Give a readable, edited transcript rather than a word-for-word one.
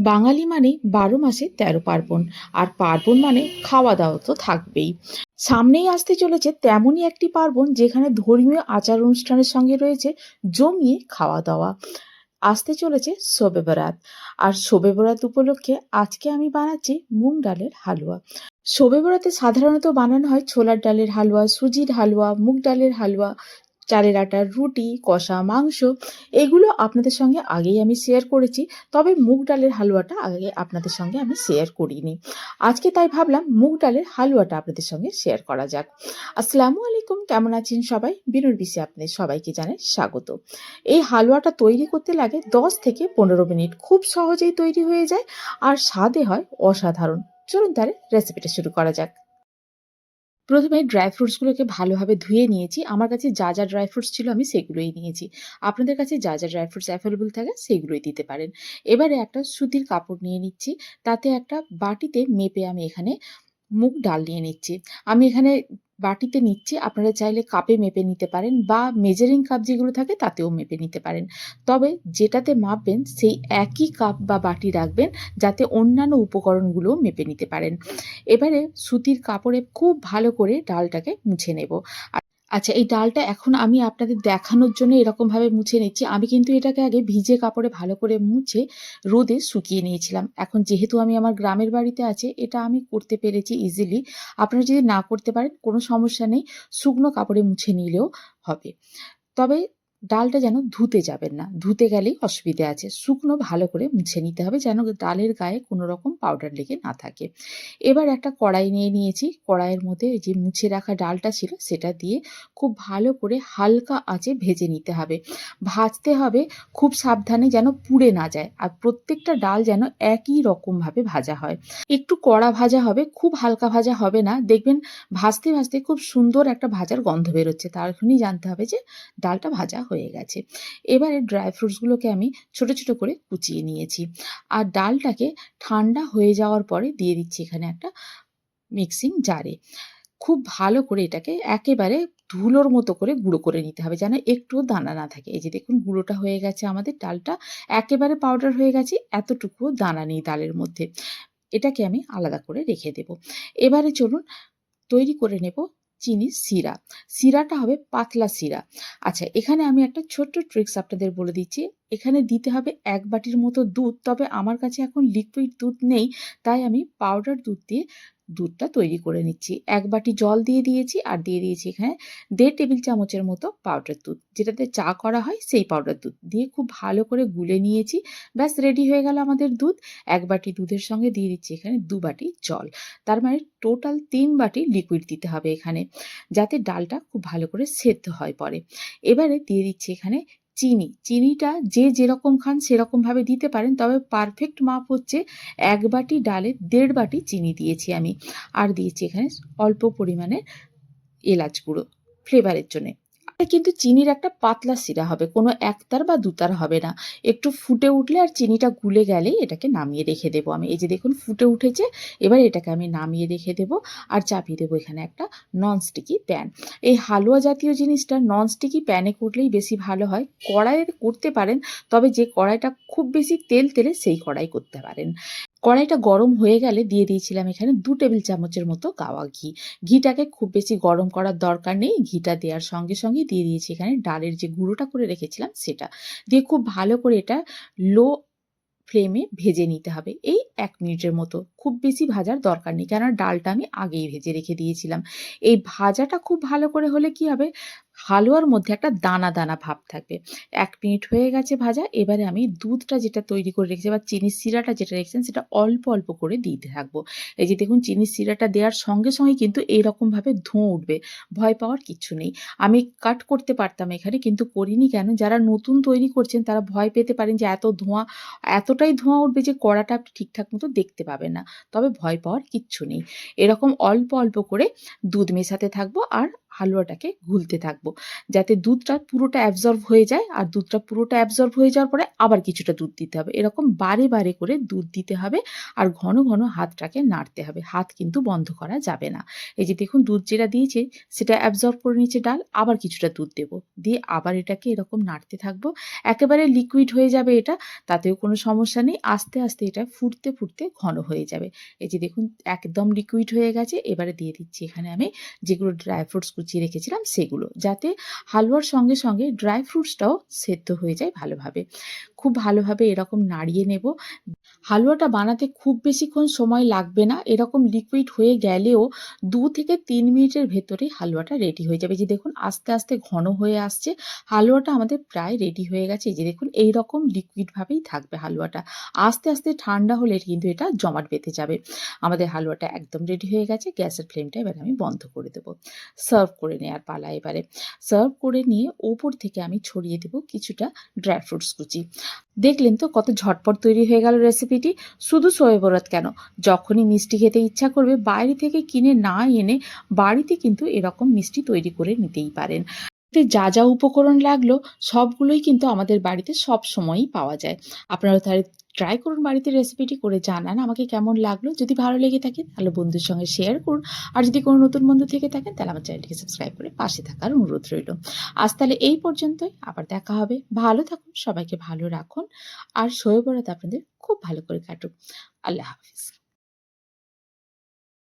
বাঙালি মানে ১২ মাসে ১৩ পার্বণ। আর পার্বণ মানে খাওয়া দাওয়া তো থাকবেই। সামনেই আসতে চলেছে তেমনই একটি পার্বণ যেখানে ধর্মীয় আচার অনুষ্ঠানের সঙ্গে রয়েছে জমিয়ে খাওয়া দাওয়া। আসতে চলেছে শবে বরাত। আর শবে বরাত উপলক্ষে আজকে আমি বানাচ্ছি মুগ ডালের হালুয়া। শবে বরাতে সাধারণত বানানো হয় ছোলার ডালের হালুয়া, সুজির হালুয়া, মুগ ডালের হালুয়া, চালের আটার রুটি, কষা মাংস। এগুলো আপনাদের সঙ্গে আগেই আমি শেয়ার করেছি। তবে মুগ ডালের হালুয়াটা আগে আপনাদের সঙ্গে আমি শেয়ার করিনি। আজকে তাই ভাবলাম মুগ ডালের হালুয়াটা আপনাদের সঙ্গে শেয়ার করা যাক। আসসালামু আলাইকুম, কেমন আছেন সবাই? বিনুর বিশে আপনাদের সবাইকে জানাই স্বাগত। এই হালুয়াটা তৈরি করতে লাগে 10 থেকে 15 মিনিট। খুব সহজেই তৈরি হয়ে যায় আর স্বাদে হয় অসাধারণ। চলুন তাহলে রেসিপিটা শুরু করা যাক। প্রথমে ড্রাই ফ্রুটসগুলোকে ভালোভাবে ধুয়ে নিয়েছি। আমার কাছে যা যা ড্রাই ফ্রুটস ছিল আমি সেগুলোই নিয়েছি। আপনাদের কাছে যা যা ড্রাই ফ্রুটস অ্যাভেলেবল থাকে সেগুলোই দিতে পারেন। এবারে একটা সুতির কাপড় নিয়ে নিচ্ছি। তাতে একটা বাটিতে মেপে আমি এখানে মুগ ডাল নিয়ে নিচ্ছি। আমি এখানে বাটিতে নিচ্ছি, আপনারা চাইলে কাপে মেপে নিতে পারেন বা মেজারিং কাপ যেগুলো থাকে তাতেও মেপে নিতে পারেন। তবে যেটাতে মাপবেন সেই একই কাপ বা বাটি রাখবেন, যাতে অন্যান্য উপকরণগুলোও মেপে নিতে পারেন। এবারে সুতির কাপড়ে খুব ভালো করে ডালটাকে মুছে নেব। আচ্ছা, এই ডালটা এখন আমি আপনাদের দেখানোর জন্য এরকমভাবে মুছে নিচ্ছি। আমি কিন্তু এটাকে আগে ভিজে কাপড়ে ভালো করে মুছে রোদে শুকিয়ে নিয়েছিলাম। এখন যেহেতু আমি আমার গ্রামের বাড়িতে আছি, এটা আমি করতে পেরেছি ইজিলি। আপনারা যদি না করতে পারেন কোনো সমস্যা নেই, শুকনো কাপড়ে মুছে নিলেও হবে। তবে ডালটা যেন ধুতে যাবেন না, ধুতে গেলেই অসুবিধে আছে। শুকনো ভালো করে মুছে নিতে হবে যেন ডালের গায়ে কোনো রকম পাউডার লেগে না থাকে। এবার একটা কড়াই নিয়ে নিয়েছি। কড়াইয়ের মধ্যে এই যে মুছে রাখা ডালটা ছিল সেটা দিয়ে খুব ভালো করে হালকা আঁচে ভেজে নিতে হবে। ভাজতে হবে খুব সাবধানে যেন পুড়ে না যায়। আর প্রত্যেকটা ডাল যেন একই রকমভাবে ভাজা হয়। একটু কড়া ভাজা হবে, খুব হালকা ভাজা হবে না। দেখবেন ভাজতে ভাজতে খুব সুন্দর একটা ভাজার গন্ধ বেরোচ্ছে, তখনই জানতে হবে যে ডালটা ভাজা হয়ে গেছে। এবারে ড্রাই ফ্রুটসগুলোকে আমি ছোট ছোট করে কুচিয়ে নিয়েছি। আর ডালটাকে ঠান্ডা হয়ে যাওয়ার পরে দিয়ে দিচ্ছি এখানে একটা মিক্সিং জারে। খুব ভালো করে এটাকে একেবারে ধুলোর মতো করে গুঁড়ো করে নিতে হবে যেন একটুও দানা না থাকে। এই যে দেখুন গুঁড়োটা হয়ে গেছে, আমাদের ডালটা একেবারে পাউডার হয়ে গেছে, এতটুকুও দানা নেই ডালের মধ্যে। এটাকে আমি আলাদা করে রেখে দেব। এবারে চলুন তৈরি করে নেব চিনির সিরা। সিরাটা হবে পাতলা সিরা। আচ্ছা, এখানে আমি একটা ছোট্ট ট্রিক্স আপনাদের বলে দিচ্ছি। এখানে দিতে হবে ১ বাটির মতো দুধ। তবে আমার কাছে এখন লিকুইড দুধ নেই, তাই আমি পাউডার দুধ দিয়ে দুধটা তৈরি করে নিচ্ছি। ১ বাটি জল দিয়ে দিয়েছি আর দিয়ে দিয়েছি এখানে ১.৫ টেবিল চামচের মতো পাউডার দুধ। যেটাতে চা করা হয় সেই পাউডার দুধ দিয়ে খুব ভালো করে গুলে নিয়েছি। ব্যাস রেডি হয়ে গেল আমাদের দুধ। ১ বাটি দুধের সঙ্গে দিয়ে দিচ্ছি এখানে ২ বাটি জল। তার মানে টোটাল ৩ বাটি লিকুইড দিতে হবে এখানে, যাতে ডালটা খুব ভালো করে সেদ্ধ হয় পরে। এবারে দিয়ে দিচ্ছি এখানে চিনি। চিনিটা যে যেরকম খান সেরকমভাবে দিতে পারেন, তবে পারফেক্ট মাপ হচ্ছে ১ বাটি ডালে ১.৫ বাটি চিনি দিয়েছি আমি। আর দিয়েছি এখানে অল্প পরিমাণে এলাচ গুঁড়ো ফ্লেভারের জন্যে। কিন্তু চিনির একটা পাতলা শিরা হবে, কোনো একতার বা দুতার হবে না। একটু ফুটে উঠলে আর চিনিটা গুলে গেলেই এটাকে নামিয়ে রেখে দেবো আমি। এই যে দেখুন ফুটে উঠেছে, এবার এটাকে আমি নামিয়ে রেখে দেবো আর চাপিয়ে দেবো এখানে একটা ননস্টিকি প্যান। এই হালুয়া জাতীয় জিনিসটা ননস্টিকি প্যানে করলেই বেশি ভালো হয়। কড়াইয়ে করতে পারেন, তবে যে কড়াইটা খুব বেশি তেল তেলে সেই কড়াই করতে পারেন। কড়াইটা গরম হয়ে গেলে দিয়ে দিয়েছিলাম এখানে ২ টেবিল চামচের মতো গাওয়া ঘি। ঘিটাকে খুব বেশি গরম করার দরকার নেই। ঘিটা দেওয়ার সঙ্গে সঙ্গে দিয়ে দিয়েছি এখানে ডালের যে গুঁড়োটা করে রেখেছিলাম সেটা। দিয়ে খুব ভালো করে এটা লো ফ্লেমে ভেজে নিতে হবে এই ১ মিনিটের মতো। খুব বেশি ভাজার দরকার নেই, কেননা ডালটা আমি আগেই ভেজে রেখে দিয়েছিলাম। এই ভাজাটা খুব ভালো করে হলে কি হবে, হালুয়ার মধ্যে একটা দানা দানা ভাব থাকবে। ১ মিনিট হয়ে গেছে ভাজা। এবারে আমি দুধটা যেটা তৈরি করে রেখেছি বা চিনির সিরাটা যেটা রেখেছেন সেটা অল্প অল্প করে দিতে থাকবো। এই যে দেখুন চিনির সিরাটা দেওয়ার সঙ্গে সঙ্গে কিন্তু এইরকমভাবে ধোঁয়া উঠবে। ভয় পাওয়ার কিচ্ছু নেই। আমি কাট করতে পারতাম এখানে, কিন্তু করিনি কেন, যারা নতুন তৈরি করছেন তারা ভয় পেতে পারেন যে এত ধোঁয়া, এতটাই ধোঁয়া উঠবে যে কড়াটা আপনি ঠিকঠাক মতো দেখতে পাবেন না। তবে ভয় পাওয়ার কিচ্ছু নেই। এরকম অল্প অল্প করে দুধ মেশাতে থাকবো আর হালুয়াটাকে গুলতে থাকবো, যাতে দুধটা পুরোটা অ্যাবজর্ব হয়ে যায়। আর দুধটা পুরোটা অ্যাবজর্ব হয়ে যাওয়ার পরে আবার কিছুটা দুধ দিতে হবে। এরকম বারে, বারে করে দুধ দিতে হবে আর ঘন, ঘন হাতটাকে নাড়তে হবে। হাত কিন্তু বন্ধ করা যাবে না। এই যে দেখুন দুধ যেটা দিয়েছি সেটা অ্যাবজর্ব করে নিয়েছে ডাল, আবার কিছুটা দুধ দেবো। দিয়ে আবার এটাকে এরকম নাড়তে থাকবো। একেবারে লিকুইড হয়ে যাবে এটা, তাতেও কোনো সমস্যা নেই। আস্তে, আস্তে এটা ফুটতে, ফুটতে ঘন হয়ে যাবে। এই যে দেখুন একদম লিকুইড হয়ে গেছে। এবারে দিয়ে দিচ্ছি এখানে আমি যেগুলো ড্রাই ফ্রুটস কুচিয়ে রেখেছিলাম সেগুলো, যাতে হালুয়ার সঙ্গে, সঙ্গে ড্রাই ফ্রুটসটাও সেদ্ধ হয়ে যায় ভালোভাবে। খুব ভালোভাবে এরকম নাড়িয়ে নেব। হালুয়াটা বানাতে খুব বেশিক্ষণ সময় লাগবে না। এরকম লিকুইড হয়ে গেলেও ২ থেকে ৩ মিনিটের ভেতরেই হালুয়াটা রেডি হয়ে যাবে। এই যে দেখুন আস্তে, আস্তে ঘন হয়ে আসছে। হালুয়াটা আমাদের প্রায় রেডি হয়ে গেছে। এই যে দেখুন এইরকম লিকুইড ভাবেই থাকবে হালুয়াটা। আস্তে, আস্তে ঠান্ডা হলে কিন্তু এটা জমাট বেঁধে যাবে। আমাদের হালুয়াটা একদম রেডি হয়ে গেছে। গ্যাসের ফ্লেমটা এবারে আমি বন্ধ করে দেব। সার্ভ করে নেওয়ার পালা এবারে। সার্ভ করে নিয়ে ওপর থেকে আমি ছড়িয়ে দেব কিছুটা ড্রাই ফ্রুটস কুচি। দেখলেন তো কত ঝটপট তৈরি হয়ে গেল রেসিপিটি। শুধু শবে বরাত কেন, যখনই মিষ্টি খেতে ইচ্ছা করবে বাইরে থেকে কিনে না এনে বাড়িতে কিন্তু এরকম মিষ্টি তৈরি করে নিতেই পারেন। এতে যা, যা উপকরণ লাগলো সবগুলোই কিন্তু আমাদের বাড়িতে সবসময়ই পাওয়া যায়। আপনারা তাহলে ট্রাই করুন বাড়িতে, রেসিপিটি করে জানান আমাকে কেমন লাগলো। যদি ভালো লেগে থাকে তাহলে বন্ধুর সঙ্গে শেয়ার করুন। আর যদি কোনো নতুন বন্ধু থেকে থাকেন তাহলে আমার চ্যানেলটিকে সাবস্ক্রাইব করে পাশে থাকার অনুরোধ রইল। আজ তাহলে এই পর্যন্তই, আবার দেখা হবে। ভালো থাকুন, সবাইকে ভালো রাখুন। আর শবে বরাত আপনাদের খুব ভালো করে কাটুক। আল্লাহ হাফিজ।